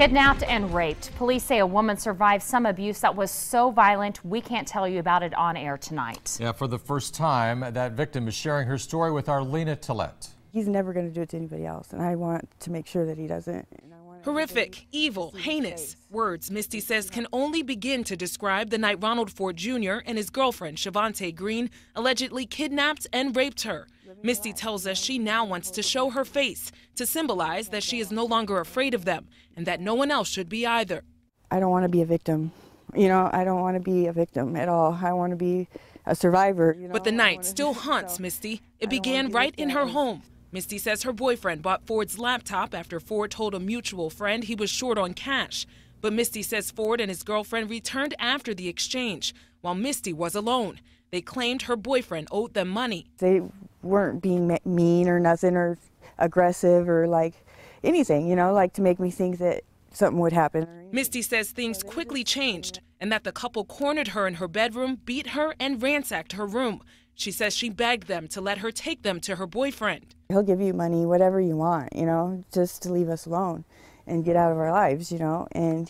Kidnapped and raped. Police say a woman survived some abuse that was so violent we can't tell you about it on air tonight. Yeah, for the first time, that victim is sharing her story with our Lena Tillett. He's never going to do it to anybody else, and I want to make sure that he doesn't. Horrific, evil, heinous. Words Misty says can only begin to describe the night Ronald Ford Jr. and his girlfriend, Shavante Green, allegedly kidnapped and raped her. Misty tells us she now wants to show her face to symbolize that she is no longer afraid of them and that no one else should be either. I don't want to be a victim. I don't want to be a victim at all. I want to be a survivor. But the night still haunts Misty. It began right in her home. Misty says her boyfriend bought Ford's laptop after Ford told a mutual friend he was short on cash. But Misty says Ford and his girlfriend returned after the exchange, while Misty was alone. They claimed her boyfriend owed them money. They weren't being mean or nothing or aggressive or like anything, like to make me think that something would happen. Misty says things quickly changed and that the couple cornered her in her bedroom, beat her, and ransacked her room. She says she begged them to let her take them to her boyfriend. He'll give you money, whatever you want, just to leave us alone and get out of our lives, and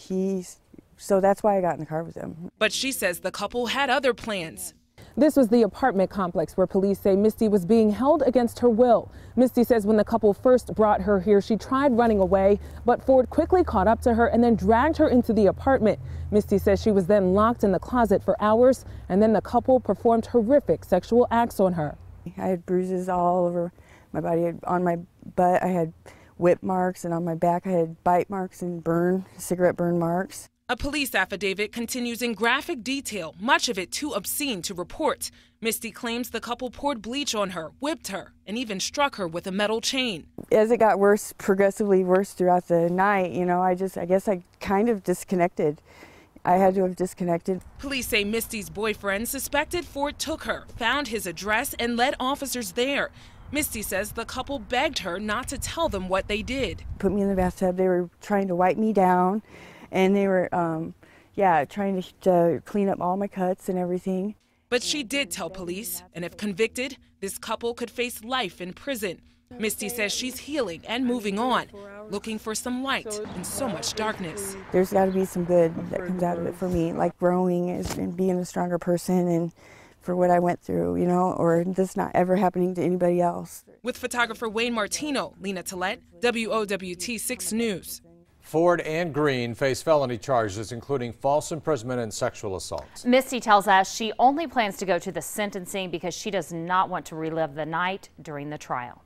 so that's why I got in the car with him. But she says the couple had other plans. This was the apartment complex where police say Misty was being held against her will. Misty says when the couple first brought her here, she tried running away, but Ford quickly caught up to her and then dragged her into the apartment. Misty says she was then locked in the closet for hours, and then the couple performed horrific sexual acts on her. I had bruises all over my body. On my butt, I had whip marks, and on my back, I had bite marks and cigarette burn marks. A police affidavit continues in graphic detail, much of it too obscene to report. Misty claims the couple poured bleach on her, whipped her, and even struck her with a metal chain. As it got worse, progressively worse throughout the night, I guess I kind of disconnected. I had to have disconnected. Police say Misty's boyfriend suspected Ford took her, found his address, and led officers there. Misty says the couple begged her not to tell them what they did. Put me in the bathtub. They were trying to wipe me down. And they were, trying to clean up all my cuts and everything. But she did tell police, and if convicted, this couple could face life in prison. Misty says she's healing and moving on, looking for some light in so much darkness. There's got to be some good that comes out of it for me, like growing and being a stronger person and for what I went through, or this not ever happening to anybody else. With photographer Wayne Martino, Lena Tillett, WOWT 6 News. Ford and Green face felony charges, including false imprisonment and sexual assault. Misty tells us she only plans to go to the sentencing because she does not want to relive the night during the trial.